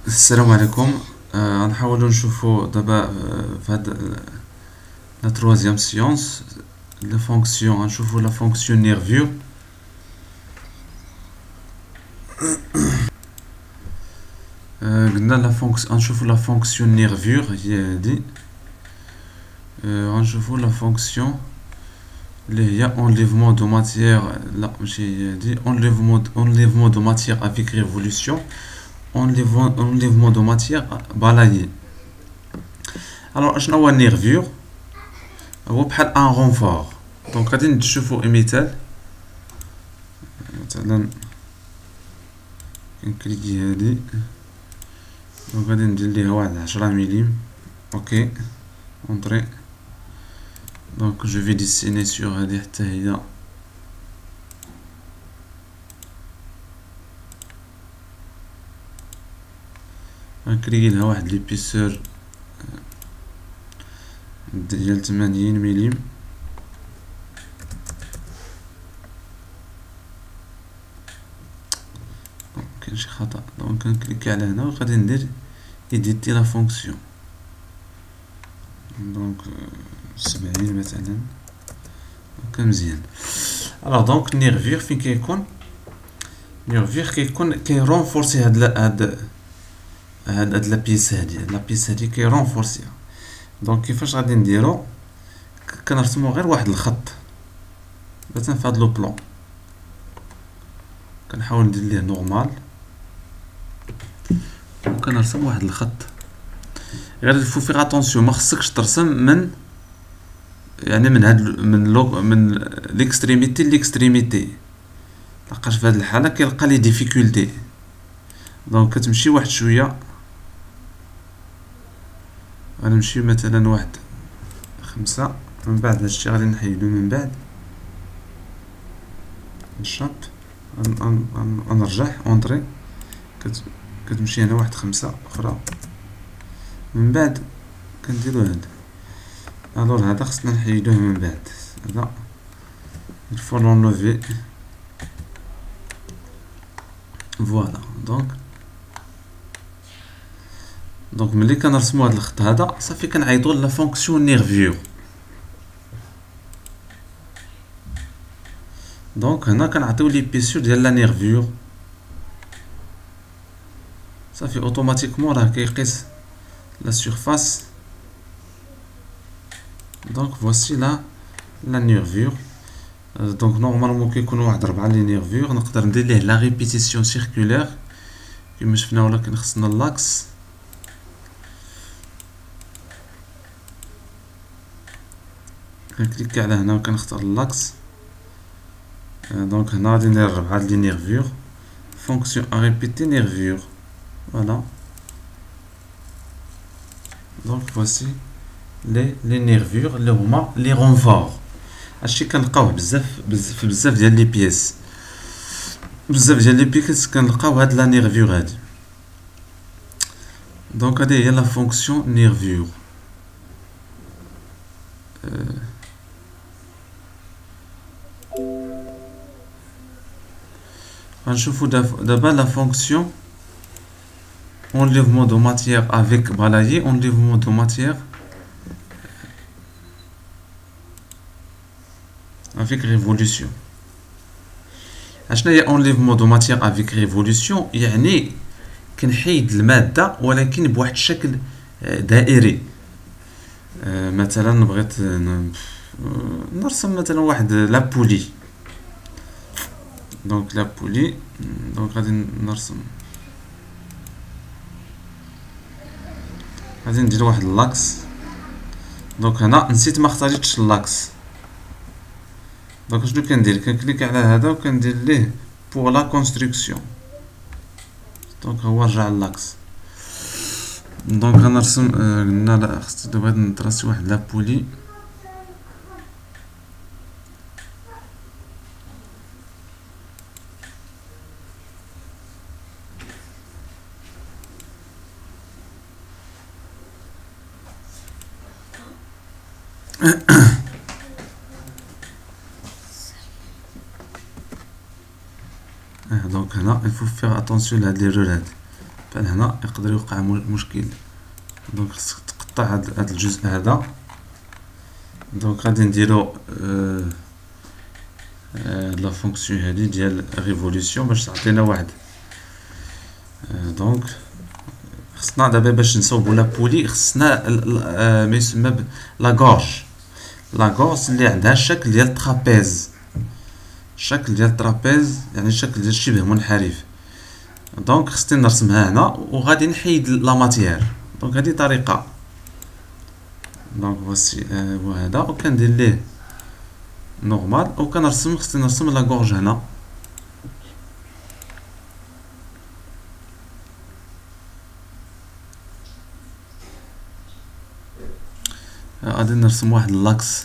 السلام عليكم. غنحاولوا نشوفوا دابا في هاد لا تروازيام سيونس لا فونكسيون. غنشوفوا لا فونكسيون نيرفيو. قلنا لا فونكس غنشوفوا لا فونكسيون نيرفيور هي هادي. غنشوفوا لا فونكسيون اللي هي enlèvement دو ماتيير. لا ماشي هي هادي. enlèvement دو ماتيير افيك ريفولوسيون. enlèvement de matière balayée. Alors اشنو هو النيرفيور؟ هو بحال ان رونفور. دونك غادي نشوفوا مثال. مثلا كنكليكي هادي، دونك غادي ندير ليها واحد 10 ملم. اوكي اونطري. دونك جو في ديسيني سور هادي حتى هي. غنكريي لها واحد ليبيسور ديال 80 ملم. كاين شي خطأ. دونك كنكليكي على هنا وغادي ندير ايديتي لا فونكسيون. دونك 70 مثلا. هكا مزيان. الوغ دونك النيرفير فين كيكون؟ النيرفير كيكون كيرونفورسي هاد لا بيس هادي. لا بيس هادي كيرونفورسيها. دونك كيفاش غادي نديرو؟ كنرسمو غير واحد الخط مثلا في هاد لو بلون. كنحاول ندير ليه نورمال وكنرسم واحد الخط. غير الفو فيغ اتونسيون، ما خصكش ترسم من يعني من هاد من ليكستريميتي ليكستريميتي، لقاش في هاد الحاله كيلقى لي ديفيكولتي. دونك كتمشي واحد شويه. غنمشي مثلا واحد 5. من بعد هادشي غادي نحيدو. من بعد نشاط غنرجع اونطري. كتمشي هنا واحد 5 اخرى. من بعد كنديرو هاد. الور هذا خصنا نحيدوه. من بعد هذا الفو لونوفي. فوالا. دونك ملي كنرسمو هاد الخط هذا صافي كنعيطو لا فونكسيون نيرفيور. دونك هنا كنعطيو لي بيسور ديال لا نيرفيور. صافي اوتوماتيكمون راه كيقيس لا سيرفاس. دونك فواسي لا نيرفيور. دونك نورمالمون كيكونوا واحد 4 لي نيرفيور. نقدر ندير ليه لا ريبيتيسيون سيركولير كيما شفنا، ولكن خصنا لاكس. كنكليكي على هنا وكنختار لاكس. دونك هنا غادي ندير 4 لي نيرفيور. فونكسيون ا ريبيتي نيرفيور. فوالا. دونك فواسي لي نيرفيور اللي هما لي رونفور. هادشي كنلقاوه بزاف ديال لي بياس. بزاف ديال لي بياس كنلقاو هاد لا نيرفيور هادي. دونك هادي هي لا فونكسيون نيرفيور. غنشوفو دابا لا فونكسيون enlèvement de matière avec balayé. enlèvement de matière avec révolution. اشنا هي enlèvement de matière avec révolution؟ يعني كنحيد الماده ولكن بواحد الشكل دائري. مثلا بغيت نرسم مثلا واحد لابولي. دونك لابولي. دونك غادي نرسم، غادي ندير واحد لاكس. دونك هنا نسيت ما اختاريتش اللاكس. دونك شنو كندير؟ كنكليك على هذا وكندير ليه بور لا كونستركسيون. دونك هو رجع اللاكس. دونك غنرسم. قلنا لا خصني دابا نتراسي واحد لابولي. دونك هنا il faut faire attention لهاد ليرور هادي فهنا يقدر يوقع مشكل. دونك خصك تقطع هاد الجزء هذا. دونك غادي نديرو لا فونكسيون هادي ديال ريفولوسيون باش تعطينا واحد. دونك خصنا دابا باش نصوبو لا بولي خصنا ما يسمى لا غورج اللي عندها الشكل ديال الترابيز، الشكل ديال الترابيز يعني الشكل ديال شبه منحرف. دونك خصني نرسمها هنا وغادي نحيد لا ماتيير. دونك هذه طريقه. دونك فوسي وهذا وكندير ليه نورمال وكنرسم. خصني نرسم لا غورج هنا. غادي نرسم واحد لاكس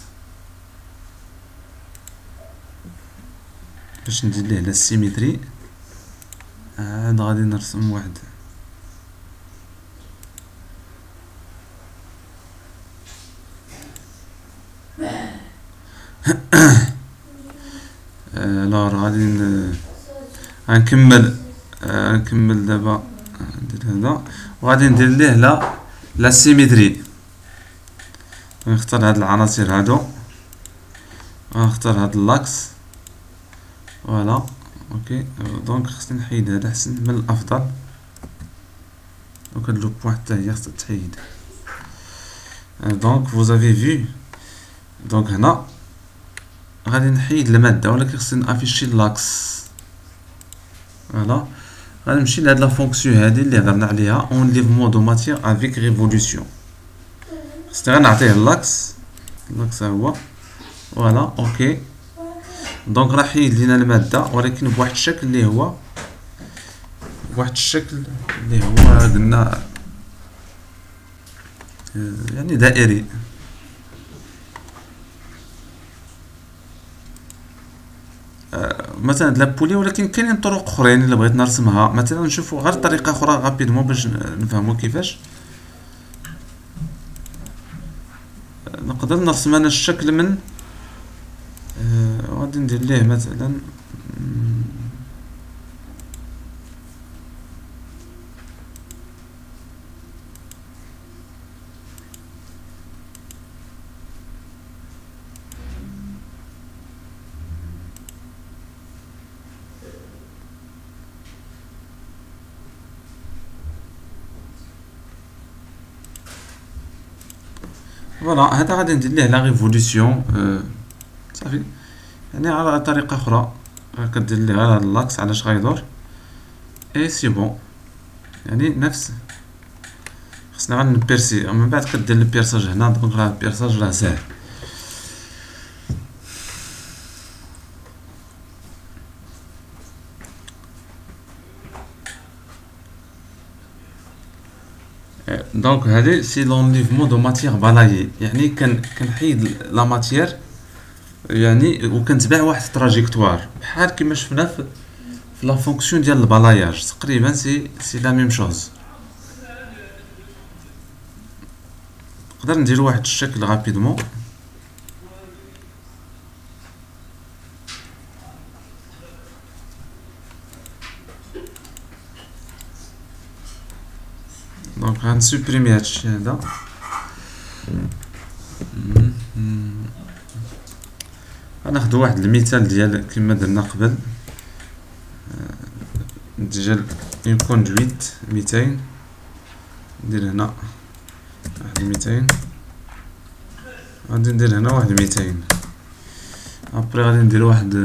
باش ندير ليه لا سيميتري. عاد غادي نرسم واحد لا غادي غنكمل دابا ندير هذا وغادي ندير ليه لا سيميتري. نختار هاد العناصر هادو، غنختار هاد اللاكس فوالا اوكي. دونك خصني نحيد هذا احسن من الافضل. دونك هاد لو بوين حتى هي خصها تحيد. دونك vous avez vu. دونك هنا غادي نحيد الماده ولكن خصني نافيشي اللاكس فوالا. غادي نمشي لهاد لا فونكسيون هادي اللي هضرنا عليها enlèvement de matière avec révolution. خصني غير نعطيه اللاكس هو فوالا اوكي. دونك راه حيد لينا الماده ولكن بواحد الشكل اللي هو قلنا يعني دائري. مثلا لا بولي ولكن كاينين طرق اخرين الا بغيت نرسمها. مثلا نشوفوا غير طريقه اخرى غابيدمون باش نفهموا كيفاش نقدر نرسم انا الشكل من غادي ندير ليه مثلا فوالا. هذا غادي ندير ليه لا ريفولوسيون صافي. يعني على طريقه اخرى كدير ليه غير هاد اللاكس علاش غيدور اي سي بون. يعني نفس خصنا غير نبيرسي ومن بعد كدير البيرساج هنا. دونك راه البيرساج راه ساهل. دونك هذه سي لونليفمون دو ماتيير بالايي. يعني كنحيد لا ماتيير يعني وكنتبع واحد التراجيكتوار بحال كما شفنا في لا فونكسيون ديال البلاياج. تقريبا سي لا ميم شوز. نقدر ندير واحد الشكل رابيدمون. دونك غنسوبريمي هادشي هذا. غناخدو واحد المثال ديال كما درنا قبل ديال اون كوندويت 200. ندير هنا واحد 200 غادي ندير هنا واحد 200. ابري غادي ندير واحد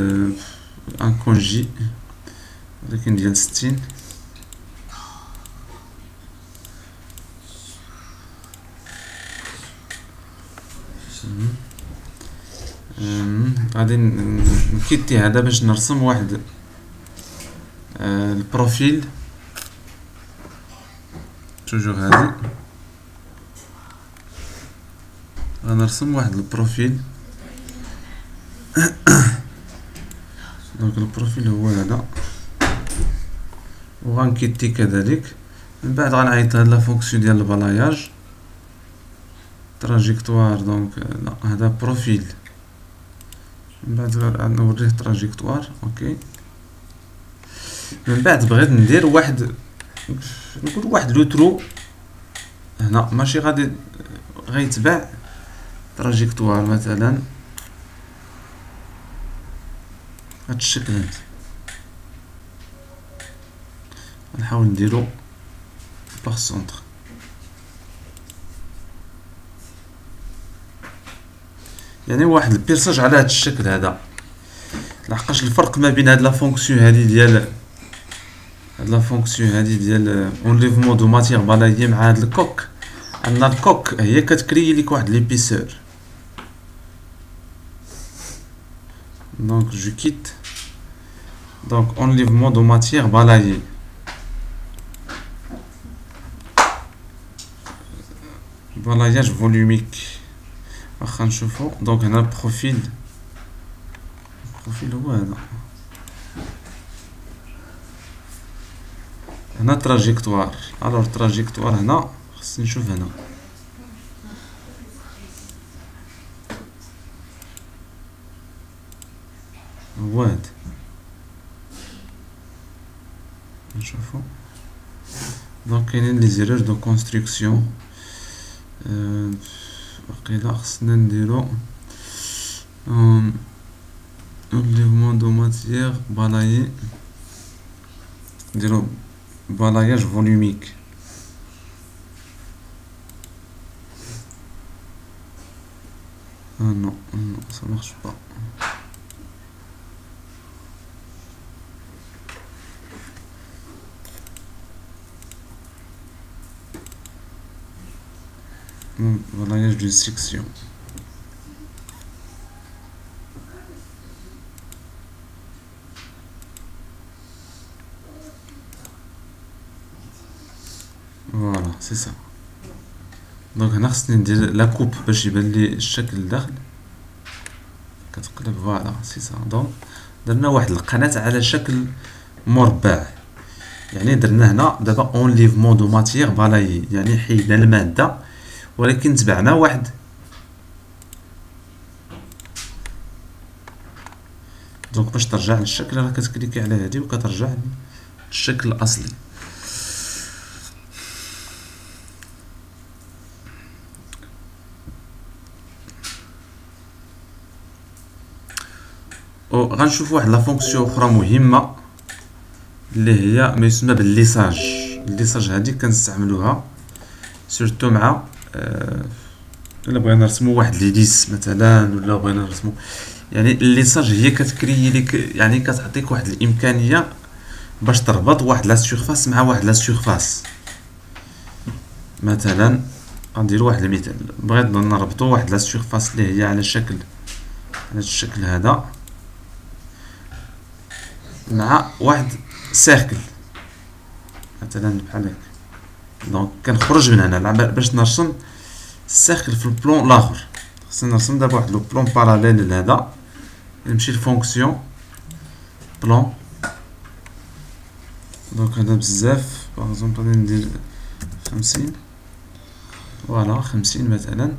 ان كونجي ولكن ديال 60. غادي نكيتي هذا باش نرسم واحد البروفيل. توجور هادي غنرسم واحد البروفيل. دونك البروفيل هو هذا وغنكيتي كذلك. من بعد غنعيط هاد لا فونكسيون ديال البلاياج تراجيكتوار. دونك لا هذا بروفيل. من بعد نوريه تراجيكتوار اوكي. من بعد بغيت ندير واحد نقول واحد لو ترو هنا ماشي غادي غيتبع تراجيكتوار مثلا هاد الشكل هذا. نحاول نديرو باغ سونتر. يعني واحد البيرساج على هاد الشكل هذا. لحقاش الفرق ما بين هاد لا فونكسيون هادي ديال هاد لا فونكسيون هادي ديال اونليفمون دو ماتيير بالايي مع هاد الكوك، ان الكوك هي كتكري ليك واحد ليبيسور. دونك جو كيت دونك اونليفمون دو ماتيير بالايي. بالاياج فوليوميك واخا نشوفو. دونك هنا بروفيل هو هذا. هنا تراجيكتوار. الوغ تراجيكتوار هنا خصني نشوف هنا هو هذا. نشوفو. دونك كاينين لي زيرور دو كونستركسيون. وقيلا خصنا نديرو enlèvement de matière balayé. نديرو balayage volumique. Ah non, non, ça marche pas. Balayage d'une section. فوالا سي سا. دونك هنا خصني ندير لا كوب باش يبان لي الشكل الداخل. كتقلب فوالا سي سا. دونك درنا واحد القناة على شكل مربع. يعني درنا هنا دابا اونليفمون دو ماتيير بالايي، يعني حيدنا المادة ولكن تبعنا واحد. دونك باش ترجع للشكل راه كتكليكي على هادي وكترجع للشكل الاصلي. غنشوف واحد لا فونكسيون اخرى مهمه اللي هي ما يسمى بالليساج. الليساج هادي كنستعملوها سورتو مع الا بغينا نرسمو واحد ليليس مثلا، ولا بغينا نرسمو. يعني الليساج هي كتكري ليك، يعني كتعطيك واحد الامكانيه باش تربط واحد لا سيرفاس مع واحد لا سيرفاس. مثلا غنديرو واحد المثال، بغيت نربطو واحد لا سيرفاس اللي هي على الشكل هذا مع واحد سيركل مثلا بحال هكا. دونك كنخرج من هنا باش نرسم السيركل في البلون الاخر. خصني نرسم دابا واحد لو بلون باراليل لهذا. نمشي لفونكسيون بلون. دونك هذا بزاف، باغ اكزومبل غادي ندير 50. فوالا 50 مثلا.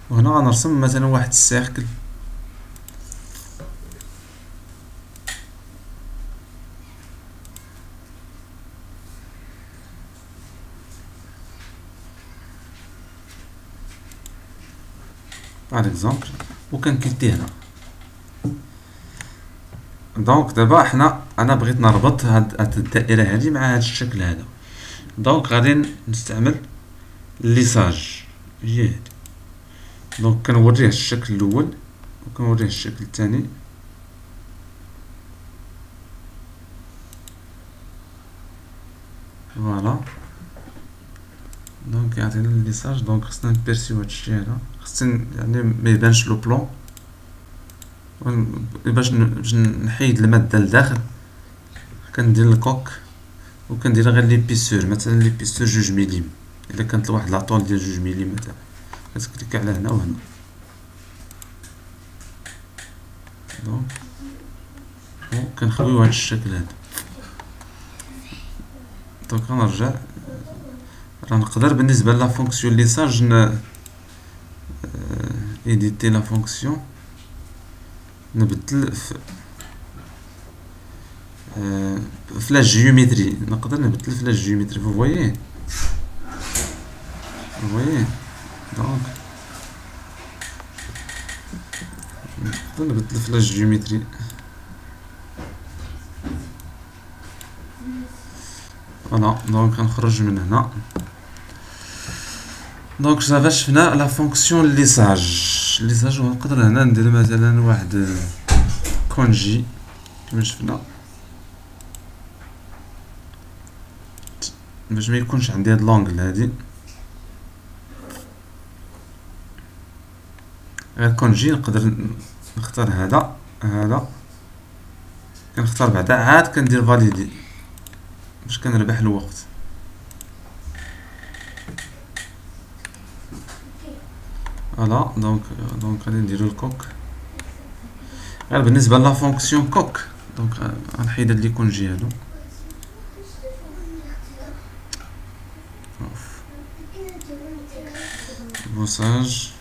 وهنا غنرسم مثلا واحد السيركل. باغ اكزومبل وكنكليكي هنا. دونك دابا انا بغيت نربط هاد الدائره هادي مع هاد الشكل هذا. دونك غادي نستعمل الليساج هي هادي. دونك كنوريه الشكل الاول وكنوريه الشكل الثاني. فوالا دونك يعطينا الليساج. دونك خصنا نبيرسيو هادشي هذا، خصني يعني ما يبانش لو بلون باش نحيد الماده لداخل. كندير الكوك وكندير غير ليبيسور، مثلا ليبيسور 2 ملم. الا كانت واحد لاطول ديال 2 ملم مثلا كتكليك على هنا وهنا. دونك كنخويو هاد الشكل هذا. دونك غنرجع راه نقدر بالنسبه لا فونكسيون ليساج ايديتي لا فونكسيون، نبدل في فلاش جيومتري، نقدر نبدل فلاش جيومتري. فو فويي دونك نقدر نبدل فلاش جيومتري. فوالا دونك غنخرج من هنا. دونك صافا شفنا لا فونكسيون ليساج ونقدر هنا ندير مثلا واحد كونجي كما شفنا باش ما يكونش عندي هاد لونغل هادي. غير كونجي نقدر نختار هذا كنختار بعدا عاد كندير فاليدي باش كنربح الوقت. فوالا دونك غادي نديرو الكوك. غير بالنسبه لا فونكسيون كوك دونك غنحيد هاد لي كونجي هادو. بوساج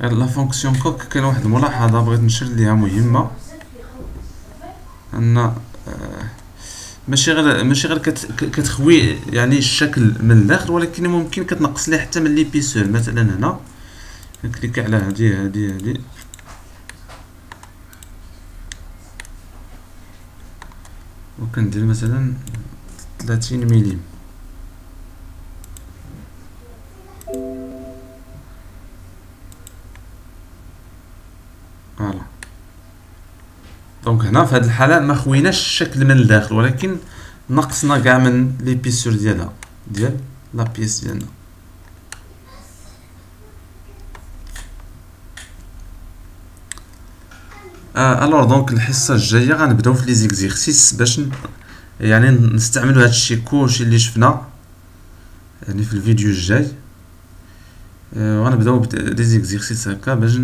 لا فونكسيون كوك كاين واحد الملاحظه بغيت نشير ليها مهمه، ان ماشي غير كتخوي يعني الشكل من الداخل، ولكن ممكن كتنقص ليه حتى من ليبيسور. مثلا هنا نكليك على هادي وكندير مثلا 30 ملم. فوالا دونك هنا في هاد الحاله ما خويناش الشكل من الداخل، ولكن نقصنا كاع من ليبيسور ديالها ديال لا بيس ديالنا. الوغ دونك الحصه الجايه غنبداو في لي زيكزيرسيس باش يعني نستعملوا هادشي كلشي اللي شفنا يعني في الفيديو الجاي. غنبداو بلي زيكزيرسيس هكا باش